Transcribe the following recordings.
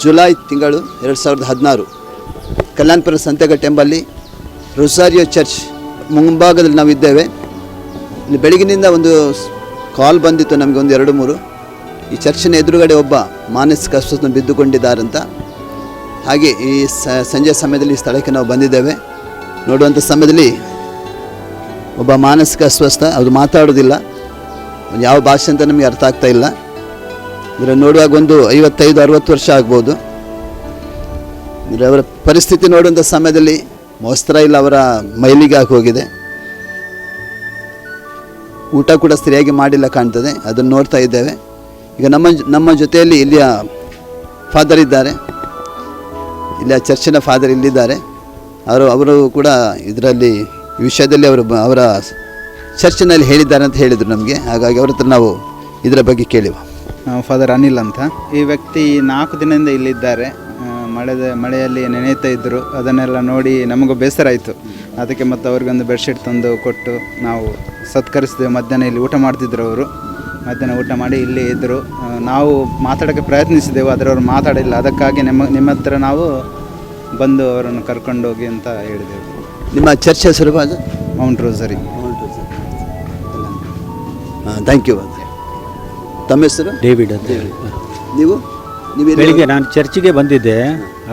July ತಿಂಗಳು 2016 ಕಲ್ಯಾಣಪುರ ಸಂತೆಗಟ್ಟೆ ಎಂಬಲ್ಲಿ Rosario church ಮುಂಭಾಗದಲ್ಲಿ ನಾವಿದ್ದೇವೆ. ಇಲ್ಲಿ ಬೆಳಗಿನಿಂದ ಒಂದು ಕಾಲ್ ಬಂದಿತ್ತು ನಮಗೆ, ಒಂದು 2-3. ಈ ಚರ್ಚಿನ ಎದುರುಗಡೆ ಒಬ್ಬ ಮಾನಸಿಕ ಅಸ್ವಸ್ಥ ಬಿದ್ದುಕೊಂಡಿದ್ದಾರಂತ. ಹಾಗೆ ಈ ಸಂಜೆ ಸಮಯದಲ್ಲಿ ಈ ಸ್ಥಳಕ್ಕೆ ನಾವು ಬಂದಿದ್ದೇವೆ. ನೋಡುವಂಥ ಸಮಯದಲ್ಲಿ ಒಬ್ಬ ಮಾನಸಿಕ ಅಸ್ವಸ್ಥ, ಅದು ಮಾತಾಡೋದಿಲ್ಲ, ಯಾವ ಭಾಷೆ ಅಂತ ನಮಗೆ ಅರ್ಥ ಆಗ್ತಾ ಇಲ್ಲ. ಅಂದರೆ ನೋಡುವಾಗ ಒಂದು 55-60 ವರ್ಷ ಆಗ್ಬೋದು. ಅಂದರೆ ಅವರ ಪರಿಸ್ಥಿತಿ ನೋಡುವಂಥ ಸಮಯದಲ್ಲಿ ವಸ್ತ್ರ ಇಲ್ಲ, ಅವರ ಮೈಲಿಗೆ ಆಗಿ ಹೋಗಿದೆ. ಊಟ ಕೂಡ ಸರಿಯಾಗಿ ಮಾಡಿಲ್ಲ ಕಾಣ್ತದೆ, ಅದನ್ನು ನೋಡ್ತಾ ಇದ್ದೇವೆ. ಈಗ ನಮ್ಮ ಜೊತೆಯಲ್ಲಿ ಇಲ್ಲಿಯ ಫಾದರ್ ಇದ್ದಾರೆ, ಇಲ್ಲಿಯ ಚರ್ಚಿನ ಫಾದರ್ ಇಲ್ಲಿದ್ದಾರೆ. ಅವರು ಕೂಡ ಇದರಲ್ಲಿ ಈ ವಿಷಯದಲ್ಲಿ ಅವರ ಚರ್ಚಿನಲ್ಲಿ ಹೇಳಿದ್ದಾರೆ ಅಂತ ಹೇಳಿದರು ನಮಗೆ. ಹಾಗಾಗಿ ಅವ್ರ ಹತ್ರ ನಾವು ಇದರ ಬಗ್ಗೆ ಕೇಳಿವ. ಫಾದರ್ ಅನಿಲ್ ಅಂತ. ಈ ವ್ಯಕ್ತಿ 4 ದಿನದಿಂದ ಇಲ್ಲಿದ್ದಾರೆ. ಮಳೆಯಲ್ಲಿ ನೆನೆಯುತ್ತಾ ಇದ್ದರು. ಅದನ್ನೆಲ್ಲ ನೋಡಿ ನಮಗೂ ಬೇಸರ ಆಯಿತು. ಅದಕ್ಕೆ ಮತ್ತು ಅವ್ರಿಗೊಂದು ಬೆಡ್ಶೀಟ್ ತಂದು ಕೊಟ್ಟು ನಾವು ಸತ್ಕರಿಸಿದೆವು. ಮಧ್ಯಾಹ್ನ ಇಲ್ಲಿ ಊಟ ಮಾಡ್ತಿದ್ರು ಅವರು. ಮಧ್ಯಾಹ್ನ ಊಟ ಮಾಡಿ ಇಲ್ಲಿ ಇದ್ದರು. ನಾವು ಮಾತಾಡೋಕ್ಕೆ ಪ್ರಯತ್ನಿಸಿದೆವು, ಆದರೆ ಅವರು ಮಾತಾಡಿಲ್ಲ. ಅದಕ್ಕಾಗಿ ನಿಮ್ಮ ಹತ್ರ ನಾವು ಬಂದು ಅವರನ್ನು ಕರ್ಕೊಂಡೋಗಿ ಅಂತ ಹೇಳಿದೆವು. ನಿಮ್ಮ ಚರ್ಚ್ ಹೆಸರು ಮೌಂಟ್ ರೋಸರಿ. Thank you. ತಮ್ಮ ಹೆಸರು? ಡೇವಿಡ್ ಅಂತ ಹೇಳಿ. ನೀವು ಬೆಳಿಗ್ಗೆ ನಾನು ಚರ್ಚಿಗೆ ಬಂದಿದ್ದೆ.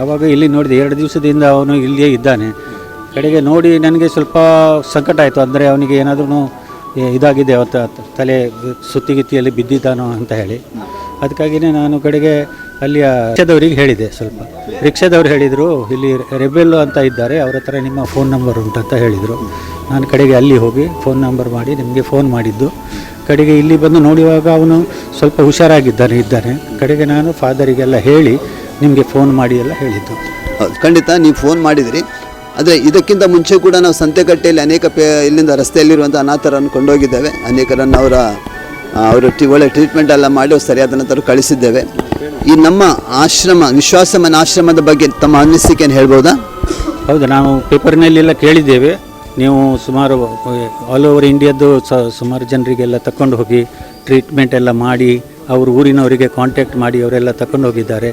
ಆವಾಗ ಇಲ್ಲಿ ನೋಡಿದೆ, 2 ದಿವಸದಿಂದ ಅವನು ಇಲ್ಲಿಯೇ ಇದ್ದಾನೆ. ಕಡೆಗೆ ನೋಡಿ ನನಗೆ ಸ್ವಲ್ಪ ಸಂಕಟ ಆಯಿತು. ಅಂದರೆ ಅವನಿಗೆ ಏನಾದರೂ ಇದಾಗಿದೆ, ತಲೆ ಸುತ್ತಿಗಿತ್ತಿಯಲ್ಲಿ ಬಿದ್ದಿದ್ದಾನೋ ಅಂತ ಹೇಳಿ. ಅದಕ್ಕಾಗಿಯೇ ನಾನು ಕಡೆಗೆ ಅಲ್ಲಿಯ ರಿಕ್ಷಾದವರಿಗೆ ಹೇಳಿದೆ. ಸ್ವಲ್ಪ ರಿಕ್ಷಾದವ್ರು ಹೇಳಿದರು, ಇಲ್ಲಿ ರೆಬೆಲ್ ಅಂತ ಇದ್ದಾರೆ, ಅವ್ರ ಹತ್ರ ನಿಮ್ಮ ಫೋನ್ ನಂಬರ್ ಉಂಟಂತ ಹೇಳಿದರು. ನಾನು ಕಡೆಗೆ ಅಲ್ಲಿ ಹೋಗಿ ಫೋನ್ ನಂಬರ್ ಮಾಡಿ ನಿಮಗೆ ಫೋನ್ ಮಾಡಿದ್ದು. ಕಡೆಗೆ ಇಲ್ಲಿ ಬಂದು ನೋಡುವಾಗ ಅವನು ಸ್ವಲ್ಪ ಹುಷಾರಾಗಿದ್ದಾನೆ. ಕಡೆಗೆ ನಾನು ಫಾದರಿಗೆಲ್ಲ ಹೇಳಿ ನಿಮಗೆ ಫೋನ್ ಮಾಡಿ ಎಲ್ಲ ಹೇಳಿದ್ದು. ಖಂಡಿತ ನೀವು ಫೋನ್ ಮಾಡಿದಿರಿ. ಆದರೆ ಇದಕ್ಕಿಂತ ಮುಂಚೆ ಕೂಡ ನಾವು ಸಂತೆಕಟ್ಟೆಯಲ್ಲಿ ಅನೇಕ ಇಲ್ಲಿಂದ ರಸ್ತೆಯಲ್ಲಿರುವಂಥ ಅನಾಥರನ್ನು ಕೊಂಡೋಗಿದ್ದೇವೆ. ಅನೇಕರನ್ನು ಅವರು ಒಳ್ಳೆ ಟ್ರೀಟ್ಮೆಂಟ್ ಎಲ್ಲ ಮಾಡಿ ಸರಿಯಾದ ನಂತರ ಕಳಿಸಿದ್ದೇವೆ. ಈ ನಮ್ಮ ಆಶ್ರಮ ವಿಶ್ವಾಸಮನ ಆಶ್ರಮದ ಬಗ್ಗೆ ತಮ್ಮ ಅನಿಸಿಕೆಯನ್ನು ಹೇಳ್ಬೋದಾ? ಹೌದು, ನಾವು ಪೇಪರ್ನಲ್ಲೆಲ್ಲ ಕೇಳಿದ್ದೇವೆ. ನೀವು ಸುಮಾರು ಆಲ್ ಓವರ್ ಇಂಡಿಯಾದ್ದು ಸುಮಾರು ಜನರಿಗೆಲ್ಲ ತಗೊಂಡು ಹೋಗಿ ಟ್ರೀಟ್ಮೆಂಟ್ ಎಲ್ಲ ಮಾಡಿ ಅವರು ಊರಿನವರಿಗೆ ಕಾಂಟ್ಯಾಕ್ಟ್ ಮಾಡಿ ಅವರೆಲ್ಲ ತಗೊಂಡು ಹೋಗಿದ್ದಾರೆ.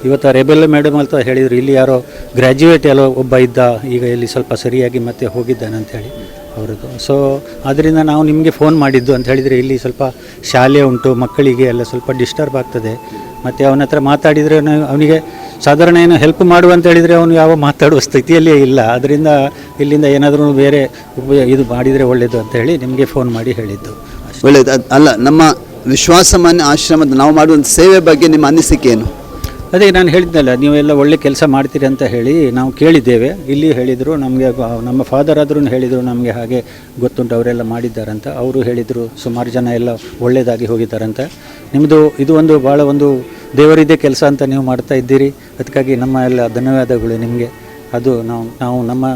ಇವತ್ತು ರೆಬೆಲ್ ಮೇಡಮ್ ಅಂತ ಹೇಳಿದರು, ಇಲ್ಲಿ ಯಾರೋ ಗ್ರ್ಯಾಜುಯೇಟ್ ಎಲ್ಲೋ ಒಬ್ಬ ಇದ್ದ, ಈಗ ಇಲ್ಲಿ ಸ್ವಲ್ಪ ಸರಿಯಾಗಿ ಮತ್ತೆ ಹೋಗಿದ್ದಾನೆ ಅಂಥೇಳಿ ಅವ್ರದ್ದು. ಸೊ ಆದ್ದರಿಂದ ನಾವು ನಿಮಗೆ ಫೋನ್ ಮಾಡಿದ್ದು ಅಂತ ಹೇಳಿದರೆ, ಇಲ್ಲಿ ಸ್ವಲ್ಪ ಶಾಲೆ ಉಂಟು, ಮಕ್ಕಳಿಗೆ ಎಲ್ಲ ಸ್ವಲ್ಪ ಡಿಸ್ಟರ್ಬ್ ಆಗ್ತದೆ. ಮತ್ತು ಅವನ ಹತ್ರ ಮಾತಾಡಿದರೆ ಅವನಿಗೆ ಸಾಧಾರಣ ಏನು ಹೆಲ್ಪ್ ಮಾಡುವಂತ ಹೇಳಿದರೆ ಅವನು ಯಾವ ಮಾತಾಡುವ ಸ್ಥಿತಿಯಲ್ಲೇ ಇಲ್ಲ. ಅದರಿಂದ ಇಲ್ಲಿಂದ ಏನಾದರೂ ಬೇರೆ ಇದು ಮಾಡಿದರೆ ಒಳ್ಳೆಯದು ಅಂತ ಹೇಳಿ ನಿಮಗೆ ಫೋನ್ ಮಾಡಿ ಹೇಳಿದ್ದು. ಒಳ್ಳೆಯದು. ಅಲ್ಲ, ನಮ್ಮ ವಿಶ್ವಾಸಮನ ಆಶ್ರಮದ ನಾವು ಮಾಡುವಂಥ ಸೇವೆ ಬಗ್ಗೆ ನಿಮ್ಮ ಅನಿಸಿಕೆ ಏನು? ಅದೇ ನಾನು ಹೇಳಿದ್ನಲ್ಲ, ನೀವೆಲ್ಲ ಒಳ್ಳೆ ಕೆಲಸ ಮಾಡ್ತೀರಿ ಅಂತ ಹೇಳಿ ನಾವು ಕೇಳಿದ್ದೇವೆ. ಇಲ್ಲಿ ಹೇಳಿದರು ನಮಗೆ, ನಮ್ಮ ಫಾದರ್ ಆದ್ರೂ ಹೇಳಿದರು ನಮಗೆ, ಹಾಗೆ ಗೊತ್ತುಂಟು ಅವರೆಲ್ಲ ಮಾಡಿದ್ದಾರಂತ. ಅವರು ಹೇಳಿದರು ಸುಮಾರು ಜನ ಎಲ್ಲ ಒಳ್ಳೆಯದಾಗಿ ಹೋಗಿದ್ದಾರಂತ. ನಿಮ್ಮದು ಇದು ಒಂದು ಭಾಳ ಒಂದು ದೇವರಿದೆ ಕೆಲಸ ಅಂತ ನೀವು ಮಾಡ್ತಾ ಇದ್ದೀರಿ. ಅದಕ್ಕಾಗಿ ನಮ್ಮ ಎಲ್ಲ ಧನ್ಯವಾದಗಳು ನಿಮಗೆ. ಅದು ನಾವು ನಮ್ಮ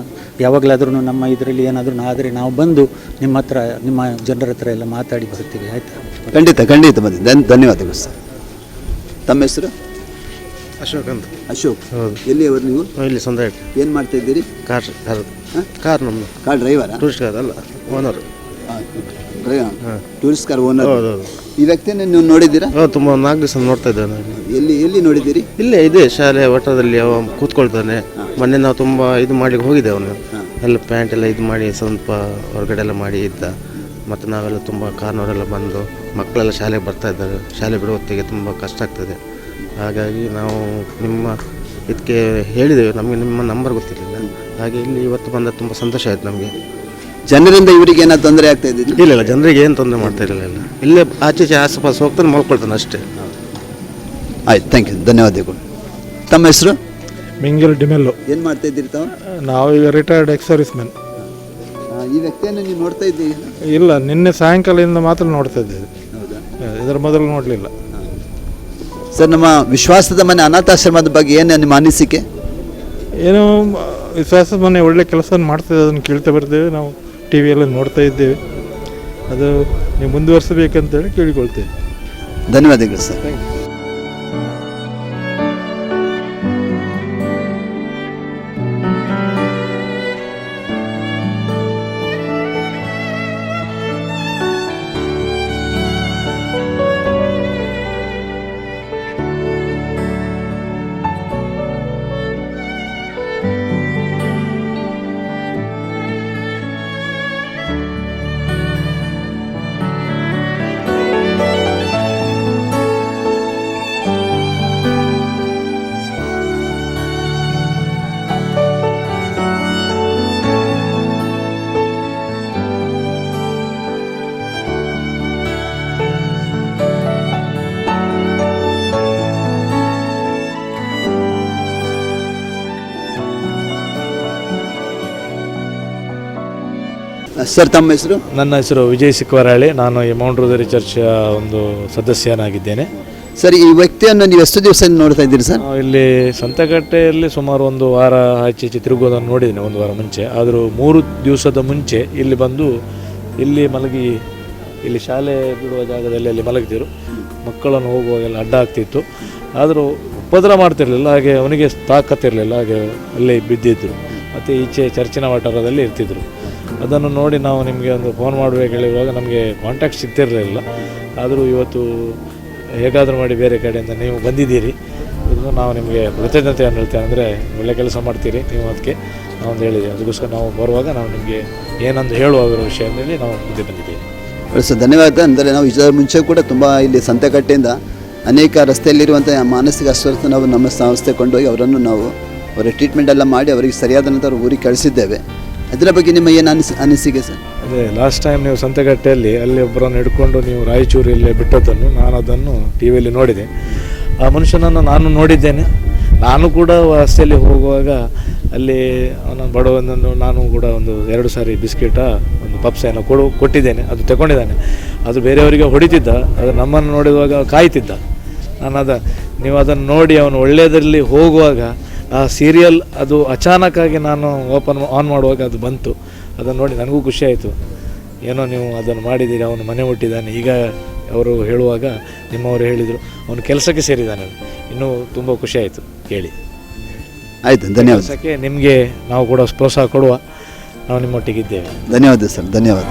ಯಾವಾಗಲಾದ್ರೂ ನಮ್ಮ ಇದರಲ್ಲಿ ಏನಾದರೂ ಆದರೆ ನಾವು ಬಂದು ನಿಮ್ಮ ಹತ್ರ, ನಿಮ್ಮ ಜನರ ಹತ್ರ ಎಲ್ಲ ಮಾತಾಡಿ ಬರ್ತೀವಿ. ಆಯಿತಾ? ಖಂಡಿತ ಬಂದಿ. ಧನ್ಯವಾದಗಳು ಸರ್. ತಮ್ಮ ಹೆಸರು? ಅಶೋಕ್ ಅಂತ. ಅಶೋಕ್. ಎಲ್ಲಿ ಅವರು ನೀವು? ಇಲ್ಲಿ ಸಂದೆ. ಏನು ಮಾಡ್ತಾ ಇದ್ದೀರಿ? ಕಾರ್ ನಮ್ಮದು. ಕಾರ್ ಡ್ರೈವರಾ? ಟೂರಿಸ್ಟ್ ಕಾರ್ ಅಲ್ಲ, ಓನರ್. Tourist car owner. ಈ ವ್ಯಕ್ತಿಯನ್ನು ನೀವು ನೋಡಿದ್ದೀರಾ? ತುಂಬ 4 ದಿವಸ ನೋಡ್ತಾ ಇದ್ದೇನೆ. ಎಲ್ಲಿ ನೋಡಿದ್ದೀರಿ? ಇಲ್ಲೇ ಇದೆ ಶಾಲೆ ಒಟ್ಟದಲ್ಲಿ ಅವ ಕೂತ್ಕೊಳ್ತಾನೆ. ಮೊನ್ನೆ ನಾವು ತುಂಬ ಇದು ಮಾಡ್ಲಿಕ್ಕೆ ಹೋಗಿದ್ದೆ. ಅವನು ಎಲ್ಲ ಪ್ಯಾಂಟ್ ಎಲ್ಲ ಇದು ಮಾಡಿ ಸ್ವಲ್ಪ ಹೊರಗಡೆ ಎಲ್ಲ ಮಾಡಿ ಇದ್ದ. ಮತ್ತು ನಾವೆಲ್ಲ ತುಂಬ ಕಾರ್ನವರೆಲ್ಲ ಬಂದು ಮಕ್ಕಳೆಲ್ಲ ಶಾಲೆಗೆ ಬರ್ತಾ ಇದ್ದಾರೆ. ಶಾಲೆ ಬಿಡೋ ಹೊತ್ತಿಗೆ ತುಂಬ ಕಷ್ಟ ಆಗ್ತದೆ. ಹಾಗಾಗಿ ನಾವು ನಿಮ್ಮ ಇದಕ್ಕೆ ಹೇಳಿದ್ದೇವೆ, ನಮಗೆ ನಿಮ್ಮ ನಂಬರ್ ಗೊತ್ತಿರಲಿಲ್ಲ. ಹಾಗೆ ಇಲ್ಲಿ ಇವತ್ತು ಬಂದ ತುಂಬ ಸಂತೋಷ ಆಯಿತು ನಮಗೆ. ಜನರಿಂದ ಇವರಿಗೆ ಏನಾದ್ರು ತೊಂದರೆ ಆಗ್ತಾ ಇದ್ದಿಲ್ಲ? ಇಲ್ಲ, ಜನರಿಗೆ ಏನು ತೊಂದರೆ ಮಾಡ್ತಾ ಇರಲಿಲ್ಲ. ಇಲ್ಲೇ ಆಚೆ ಆಸುಪಾಸು ಹೋಗ್ತಾನೆ, ಮಲ್ಕೊಳ್ತಾನೆ ಅಷ್ಟೇ. ಆಯ್ತು, ಥ್ಯಾಂಕ್ ಯು, ಧನ್ಯವಾದಗಳು. ತಮ್ಮ ಹೆಸರು? ಮಿಂಗಲ್ ಡಿಮೆಲ್ಲೋ. ಏನು ಮಾಡ್ತಾ ಇದ್ದೀರಿ ತಾವು? ನಾವು ಈಗ ರಿಟೈರ್ಡ್ ಎಕ್ಸ್ ಸರ್ವಿಸ್ ಮ್ಯಾನ್. ಈ ವ್ಯಕ್ತಿಯನ್ನು ನೀವು ನೋಡ್ತಾ ಇದ್ದೀರಿ? ಇಲ್ಲ, ನಿನ್ನೆ ಸಾಯಂಕಾಲದಿಂದ ಮಾತ್ರ ನೋಡ್ತಾ ಇದ್ದೇವೆ. ಇದರ ಮೊದಲು ನೋಡಲಿಲ್ಲ. ಸರ್, ನಮ್ಮ ವಿಶ್ವಾಸದ ಮನೆ ಅನಾಥಾಶ್ರಮದ ಬಗ್ಗೆ ಏನು ನಿಮ್ಮ ಅನಿಸಿಕೆ? ಏನೋ ವಿಶ್ವಾಸದ ಮನೆ ಒಳ್ಳೆ ಕೆಲಸ ಮಾಡ್ತದೆ, ಅದನ್ನು ಕೇಳ್ತಾ ಬರ್ತೇವೆ. ನಾವು ಟಿ ವಿಯಲ್ಲಿ ನೋಡ್ತಾ ಇದ್ದೇವೆ. ಅದು ನೀವು ಮುಂದುವರಿಸಬೇಕಂತೇಳಿ ಕೇಳಿಕೊಳ್ತೇವೆ. ಧನ್ಯವಾದಗಳು ಸರ್. ಸರ್ ತಮ್ಮ ಹೆಸರು? ನನ್ನ ಹೆಸರು ವಿಜಯ್ ಸಿಕ್ವರಹಳ್ಳಿ. ನಾನು ಈ ಮೌಂಟ್ ರೋಸರಿ ಚರ್ಚ್ ಒಂದು ಸದಸ್ಯನಾಗಿದ್ದೇನೆ. ಸರ್, ಈ ವ್ಯಕ್ತಿಯನ್ನು ನೀವು ಎಷ್ಟು ದಿವಸ ನೋಡ್ತಾ ಇದ್ದೀರಿ ಸರ್? ಇಲ್ಲಿ ಸಂತೆಕಟ್ಟೆಯಲ್ಲಿ ಸುಮಾರು ಒಂದು ವಾರ ಆಚೆ ಈಚೆ ತಿರುಗೋದನ್ನು ನೋಡಿದ್ದೇನೆ, ಒಂದು ವಾರ ಮುಂಚೆ. ಆದರೂ 3 ದಿವಸದ ಮುಂಚೆ ಇಲ್ಲಿ ಬಂದು ಇಲ್ಲಿ ಮಲಗಿ, ಇಲ್ಲಿ ಶಾಲೆ ಬಿಡುವ ಜಾಗದಲ್ಲಿ ಅಲ್ಲಿ ಮಲಗಿದ್ರು. ಮಕ್ಕಳನ್ನು ಹೋಗುವಾಗೆಲ್ಲ ಅಡ್ಡ ಆಗ್ತಿತ್ತು, ಆದರೂ ಉಪದ್ರ ಮಾಡ್ತಿರಲಿಲ್ಲ. ಹಾಗೆ ಅವನಿಗೆ ತಾಕತ್ತಿರಲಿಲ್ಲ, ಹಾಗೆ ಅಲ್ಲೇ ಬಿದ್ದಿದ್ದರು. ಮತ್ತು ಈಚೆ ಚರ್ಚಿನ ವಠಾರದಲ್ಲಿ ಇರ್ತಿದ್ರು. ಅದನ್ನು ನೋಡಿ ನಾವು ನಿಮಗೆ ಒಂದು ಫೋನ್ ಮಾಡಬೇಕು ಹೇಳಿರುವಾಗ ನಮಗೆ ಕಾಂಟ್ಯಾಕ್ಟ್ ಸಿಗ್ತಿರಲಿಲ್ಲ. ಆದರೂ ಇವತ್ತು ಹೇಗಾದರೂ ಮಾಡಿ ಬೇರೆ ಕಡೆಯಿಂದ ನೀವು ಬಂದಿದ್ದೀರಿ, ಇದನ್ನು ನಾವು ನಿಮಗೆ ಕೃತಜ್ಞತೆಯನ್ನು ಹೇಳ್ತೇವೆ. ಅಂದರೆ ಒಳ್ಳೆ ಕೆಲಸ ಮಾಡ್ತೀರಿ ನೀವು, ಅದಕ್ಕೆ ನಾವು ಹೇಳಿದ್ದೀವಿ. ಅದಕ್ಕೋಸ್ಕರ ನಾವು ಬರುವಾಗ ನಾವು ನಿಮಗೆ ಏನಂದು ಹೇಳುವ ವಿಷಯ ಅಂತೇಳಿ ನಾವು ಮುಂದೆ ಬಂದಿದ್ದೀವಿ. ಸರ್ ಧನ್ಯವಾದ. ಅಂದರೆ ನಾವು ಇದರ ಮುಂಚೆ ಕೂಡ ತುಂಬ ಇಲ್ಲಿ ಸಂತೆಕಟ್ಟೆಯಿಂದ ಅನೇಕ ರಸ್ತೆಯಲ್ಲಿರುವಂಥ ಮಾನಸಿಕ ಅಸ್ವಸ್ಥ ನಾವು ನಮ್ಮ ಸಂಸ್ಥೆ ಕೊಂಡೋಗಿ ಅವರನ್ನು ನಾವು ಅವರ ಟ್ರೀಟ್ಮೆಂಟ್ ಎಲ್ಲ ಮಾಡಿ ಅವರಿಗೆ ಸರಿಯಾದ ನಂತರ ಊರಿಗೆ ಕಳಿಸಿದ್ದೇವೆ. ಅದರ ಬಗ್ಗೆ ನಿಮ್ಮ ಏನು ಅನಿಸಿಕೆ ಸರ್? ಅದೇ ಲಾಸ್ಟ್ ಟೈಮ್ ನೀವು ಸಂತೆಗಟ್ಟೆಯಲ್ಲಿ ಅಲ್ಲಿ ಒಬ್ಬರನ್ನು ಹಿಡ್ಕೊಂಡು ನೀವು ರಾಯಚೂರಲ್ಲಿ ಬಿಟ್ಟದ್ದನ್ನು ನಾನು ಅದನ್ನು ಟಿ ವಿಯಲ್ಲಿ ನೋಡಿದೆ. ಆ ಮನುಷ್ಯನನ್ನು ನಾನು ನೋಡಿದ್ದೇನೆ. ನಾನು ಕೂಡ ರಸ್ತೆಯಲ್ಲಿ ಹೋಗುವಾಗ ಅಲ್ಲಿ ಅವನ ಬಡವನನ್ನು ನಾನು ಕೂಡ ಒಂದು 2 ಸಾರಿ ಬಿಸ್ಕೆಟ ಒಂದು ಪಪ್ಸನ್ನು ಕೊಟ್ಟಿದ್ದೇನೆ. ಅದು ತಗೊಂಡಿದ್ದಾನೆ. ಅದು ಬೇರೆಯವರಿಗೆ ಹೊಡಿತಿದ್ದ, ಅದು ನಮ್ಮನ್ನು ನೋಡಿರುವಾಗ ಕಾಯ್ತಿದ್ದ. ನೀವು ಅದನ್ನು ನೋಡಿ ಅವನು ಒಳ್ಳೆಯದರಲ್ಲಿ ಹೋಗುವಾಗ ಆ ಸೀರಿಯಲ್ ಅದು ಅಚಾನಕ್ಕಾಗಿ ನಾನು ಆನ್ ಮಾಡುವಾಗ ಅದು ಬಂತು. ಅದನ್ನು ನೋಡಿ ನನಗೂ ಖುಷಿಯಾಯಿತು. ಏನೋ ನೀವು ಅದನ್ನು ಮಾಡಿದ್ದೀರಿ, ಅವನು ಮನೆ ಮುಟ್ಟಿದ್ದಾನೆ. ಈಗ ಅವರು ಹೇಳುವಾಗ ನಿಮ್ಮವರು ಹೇಳಿದರು ಅವನು ಕೆಲಸಕ್ಕೆ ಸೇರಿದ್ದಾನೆ. ಇನ್ನೂ ತುಂಬ ಖುಷಿಯಾಯಿತು ಕೇಳಿ. ಆಯಿತು, ಧನ್ಯವಾದ. ಕೆಲಸಕ್ಕೆ ನಿಮಗೆ ನಾವು ಕೂಡ ಪ್ರೋತ್ಸಾಹ ಕೊಡುವ, ನಾವು ನಿಮ್ಮೊಟ್ಟಿಗಿದ್ದೇವೆ. ಧನ್ಯವಾದ ಸರ್, ಧನ್ಯವಾದ.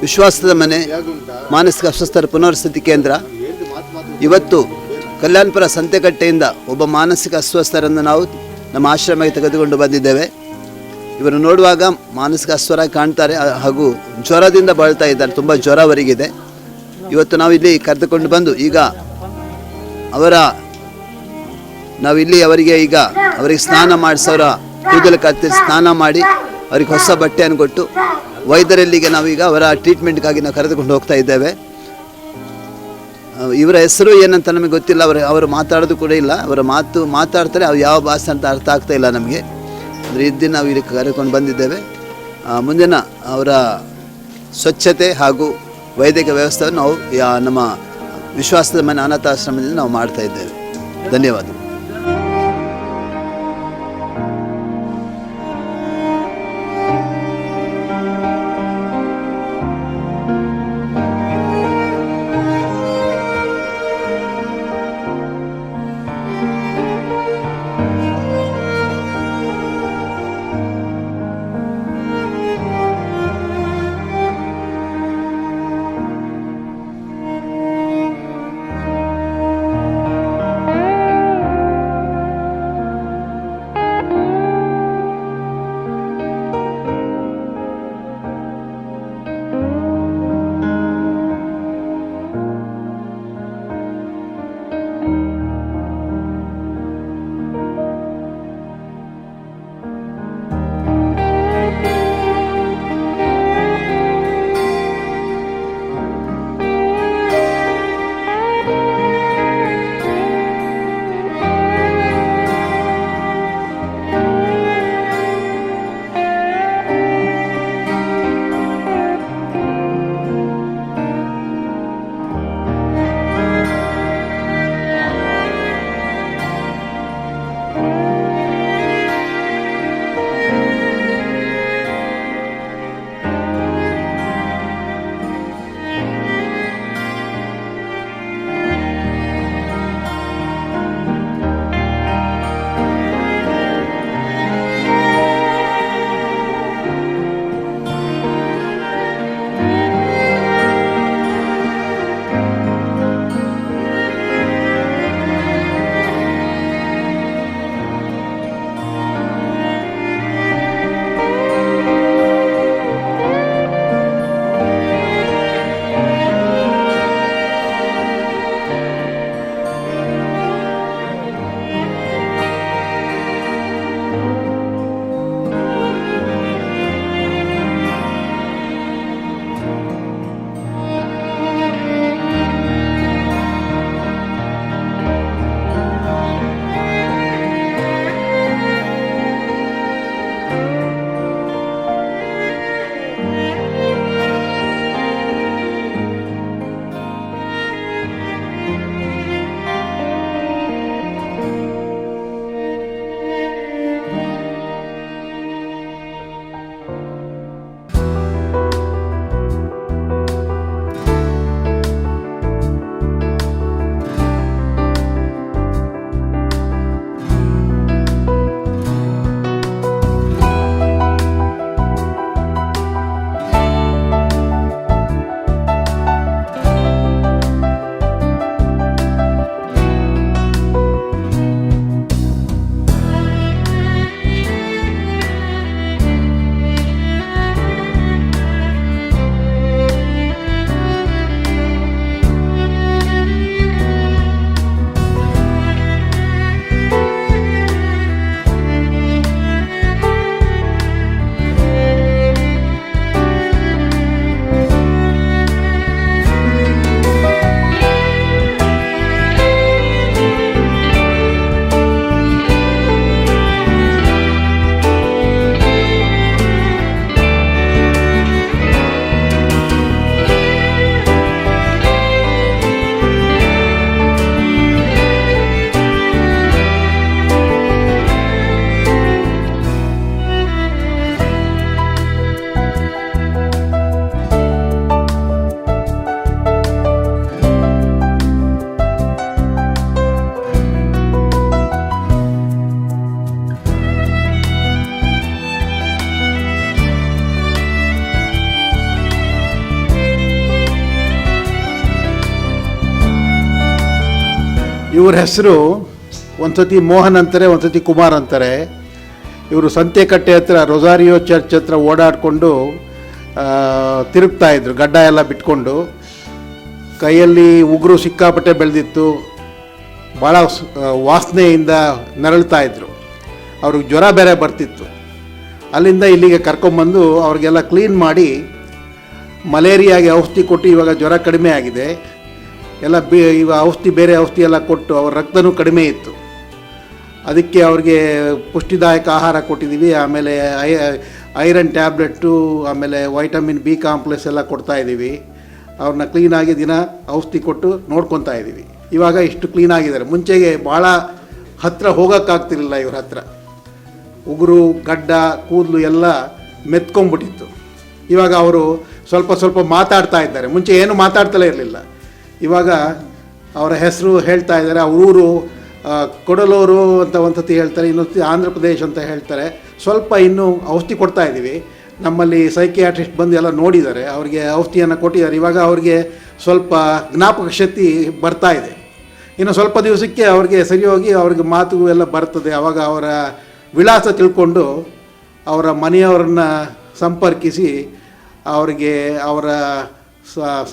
ವಿಶ್ವಾಸದ ಮನೆ ಮಾನಸಿಕ ಅಸ್ವಸ್ಥರ ಪುನರ್ವಸತಿ ಕೇಂದ್ರ ಇವತ್ತು ಕಲ್ಯಾಣಪುರ ಸಂತೆಕಟ್ಟೆಯಿಂದ ಒಬ್ಬ ಮಾನಸಿಕ ಅಸ್ವಸ್ಥರನ್ನು ನಾವು ನಮ್ಮ ಆಶ್ರಮಕ್ಕೆ ತೆಗೆದುಕೊಂಡು ಬಂದಿದ್ದೇವೆ. ಇವರು ನೋಡುವಾಗ ಮಾನಸಿಕ ಅಸ್ವರಾಗಿ ಕಾಣ್ತಾರೆ ಹಾಗೂ ಜ್ವರದಿಂದ ಬಾಳ್ತಾ ಇದ್ದಾರೆ, ತುಂಬ ಜ್ವರ ಅವರಿಗಿದೆ. ಇವತ್ತು ನಾವು ಇಲ್ಲಿ ಕರೆದುಕೊಂಡು ಬಂದು ಈಗ ಅವರಿಗೆ ಸ್ನಾನ ಮಾಡಿಸಿ ಅವರ ಕೂದಲು ಕತ್ತರಿಸಿ ಸ್ನಾನ ಮಾಡಿ ಅವರಿಗೆ ಹೊಸ ಬಟ್ಟೆಯನ್ನು ಕೊಟ್ಟು ವೈದ್ಯರಲ್ಲಿಗೆ ನಾವೀಗ ಅವರ ಟ್ರೀಟ್ಮೆಂಟ್ಗಾಗಿ ನಾವು ಕರೆದುಕೊಂಡು ಹೋಗ್ತಾ ಇದ್ದೇವೆ. ಇವರ ಹೆಸರು ಏನಂತ ನಮಗೆ ಗೊತ್ತಿಲ್ಲ, ಅವರು ಮಾತಾಡೋದು ಕೂಡ ಇಲ್ಲ. ಅವರ ಮಾತಾಡ್ತಾರೆ, ಅವು ಯಾವ ಭಾಷೆ ಅಂತ ಅರ್ಥ ಆಗ್ತಾ ಇಲ್ಲ ನಮಗೆ. ಅಂದರೆ ಇದ್ದು ನಾವು ಇಲ್ಲಿ ಕರೆದುಕೊಂಡು ಬಂದಿದ್ದೇವೆ. ಮುಂದಿನ ಅವರ ಸ್ವಚ್ಛತೆ ಹಾಗೂ ವೈದ್ಯಕೀಯ ವ್ಯವಸ್ಥೆಯನ್ನು ನಾವು ನಮ್ಮ ವಿಶ್ವಾಸದ ಮನೆ ಅನಾಥಾಶ್ರಮದಿಂದ ನಾವು ಮಾಡ್ತಾ ಇದ್ದೇವೆ. ಧನ್ಯವಾದ. ಇವ್ರ ಹೆಸರು ಒಂದು ಸತಿ ಮೋಹನ್ ಅಂತಾರೆ, ಒಂದು ಸತಿ ಕುಮಾರ್ ಅಂತಾರೆ. ಇವರು ಸಂತೆಕಟ್ಟೆ ಹತ್ರ ರೊಸಾರಿಯೋ ಚರ್ಚ್ ಹತ್ರ ಓಡಾಡಿಕೊಂಡು ತಿರುಗ್ತಾಯಿದ್ರು, ಗಡ್ಡ ಎಲ್ಲ ಬಿಟ್ಕೊಂಡು. ಕೈಯಲ್ಲಿ ಉಗುರು ಸಿಕ್ಕಾಪಟ್ಟೆ ಬೆಳೆದಿತ್ತು, ಭಾಳ ವಾಸನೆಯಿಂದ ನರಳ್ತಾಯಿದ್ರು. ಅವ್ರಿಗೆ ಜ್ವರ ಬೇರೆ ಬರ್ತಿತ್ತು. ಅಲ್ಲಿಂದ ಇಲ್ಲಿಗೆ ಕರ್ಕೊಂಬಂದು ಅವ್ರಿಗೆಲ್ಲ ಕ್ಲೀನ್ ಮಾಡಿ ಮಲೇರಿಯಾಗೆ ಔಷಧಿ ಕೊಟ್ಟು ಇವಾಗ ಜ್ವರ ಕಡಿಮೆ ಆಗಿದೆ. ಎಲ್ಲ ಇವಾಗ ಔಷಧಿ ಬೇರೆ ಔಷಧಿ ಎಲ್ಲ ಕೊಟ್ಟು ಅವ್ರ ರಕ್ತನೂ ಕಡಿಮೆ ಇತ್ತು. ಅದಕ್ಕೆ ಅವ್ರಿಗೆ ಪುಷ್ಟಿದಾಯಕ ಆಹಾರ ಕೊಟ್ಟಿದ್ದೀವಿ. ಆಮೇಲೆ ಐರನ್ ಟ್ಯಾಬ್ಲೆಟ್ಟು, ಆಮೇಲೆ ವೈಟಮಿನ್ ಬಿ ಕಾಂಪ್ಲೆಕ್ಸ್ ಎಲ್ಲ ಕೊಡ್ತಾಯಿದ್ದೀವಿ. ಅವ್ರನ್ನ ಕ್ಲೀನಾಗಿ ದಿನ ಔಷಧಿ ಕೊಟ್ಟು ನೋಡ್ಕೊತಾ ಇದ್ದೀವಿ. ಇವಾಗ ಇಷ್ಟು ಕ್ಲೀನಾಗಿದ್ದಾರೆ. ಮುಂಚೆಗೆ ಭಾಳ ಹತ್ತಿರ ಹೋಗೋಕ್ಕಾಗ್ತಿರ್ಲಿಲ್ಲ ಇವ್ರ ಹತ್ರ. ಉಗುರು, ಗಡ್ಡ, ಕೂದಲು ಎಲ್ಲ ಮೆತ್ಕೊಂಡ್ಬಿಟ್ಟಿತ್ತು. ಇವಾಗ ಅವರು ಸ್ವಲ್ಪ ಸ್ವಲ್ಪ ಮಾತಾಡ್ತಾ ಇದ್ದಾರೆ. ಮುಂಚೆ ಏನು ಮಾತಾಡ್ತಲೇ ಇರಲಿಲ್ಲ. ಇವಾಗ ಅವರ ಹೆಸರು ಹೇಳ್ತಾ ಇದ್ದಾರೆ. ಅವರೂರು ಕೊಡಲೂರು ಅಂತ ಒಂದು ಸತಿ ಹೇಳ್ತಾರೆ, ಇನ್ನೊಂದು ಆಂಧ್ರ ಪ್ರದೇಶ್ ಅಂತ ಹೇಳ್ತಾರೆ. ಸ್ವಲ್ಪ ಇನ್ನೂ ಔಷಧಿ ಕೊಡ್ತಾ ಇದ್ದೀವಿ. ನಮ್ಮಲ್ಲಿ ಸೈಕಿಯಾಟ್ರಿಸ್ಟ್ ಬಂದು ಎಲ್ಲ ನೋಡಿದ್ದಾರೆ, ಅವರಿಗೆ ಔಷಧಿಯನ್ನು ಕೊಟ್ಟಿದ್ದಾರೆ. ಇವಾಗ ಅವ್ರಿಗೆ ಸ್ವಲ್ಪ ಜ್ಞಾಪಕ ಶಕ್ತಿ ಬರ್ತಾ ಇದೆ. ಇನ್ನು ಸ್ವಲ್ಪ ದಿವಸಕ್ಕೆ ಅವ್ರಿಗೆ ಸರಿ ಹೋಗಿ ಅವ್ರಿಗೆ ಮಾತು ಎಲ್ಲ ಬರ್ತದೆ. ಆವಾಗ ಅವರ ವಿಳಾಸ ತಿಳ್ಕೊಂಡು ಅವರ ಮನೆಯವರನ್ನ ಸಂಪರ್ಕಿಸಿ ಅವರಿಗೆ ಅವರ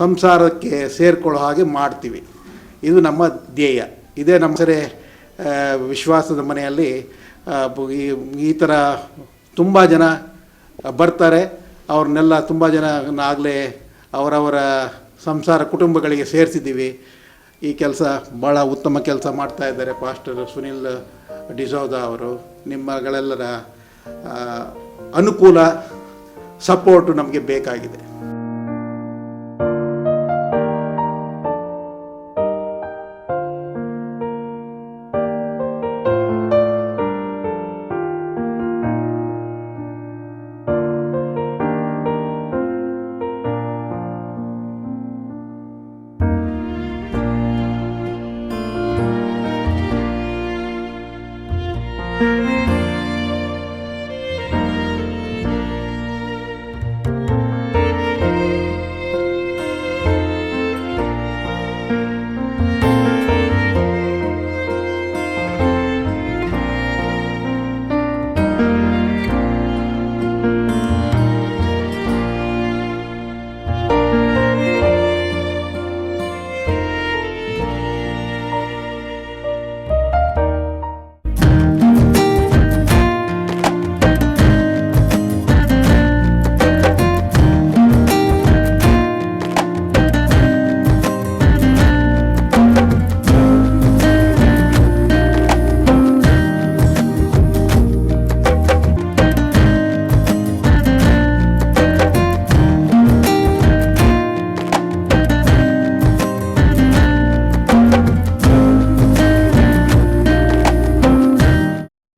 ಸಂಸಾರಕ್ಕೆ ಸೇರಿಕೊಳ್ಳೋ ಹಾಗೆ ಮಾಡ್ತೀವಿ. ಇದು ನಮ್ಮ ಧ್ಯೇಯ. ಇದೇ ನಮ್ಮ ಸರಿ ವಿಶ್ವಾಸದ ಮನೆಯಲ್ಲಿ ಈ ಥರ ತುಂಬ ಜನ ಬರ್ತಾರೆ. ಅವ್ರನ್ನೆಲ್ಲ ತುಂಬ ಜನ ಆಗಲೇ ಅವರವರ ಸಂಸಾರ ಕುಟುಂಬಗಳಿಗೆ ಸೇರಿಸಿದ್ದೀವಿ. ಈ ಕೆಲಸ ಭಾಳ ಉತ್ತಮ ಕೆಲಸ ಮಾಡ್ತಾ ಇದ್ದಾರೆ ಪಾಸ್ಟರ್ ಸುನಿಲ್ ಡಿಸೋಜಾ ಅವರು. ನಿಮ್ಮಗಳೆಲ್ಲರ ಅನುಕೂಲ, ಸಪೋರ್ಟು ನಮಗೆ ಬೇಕಾಗಿದೆ.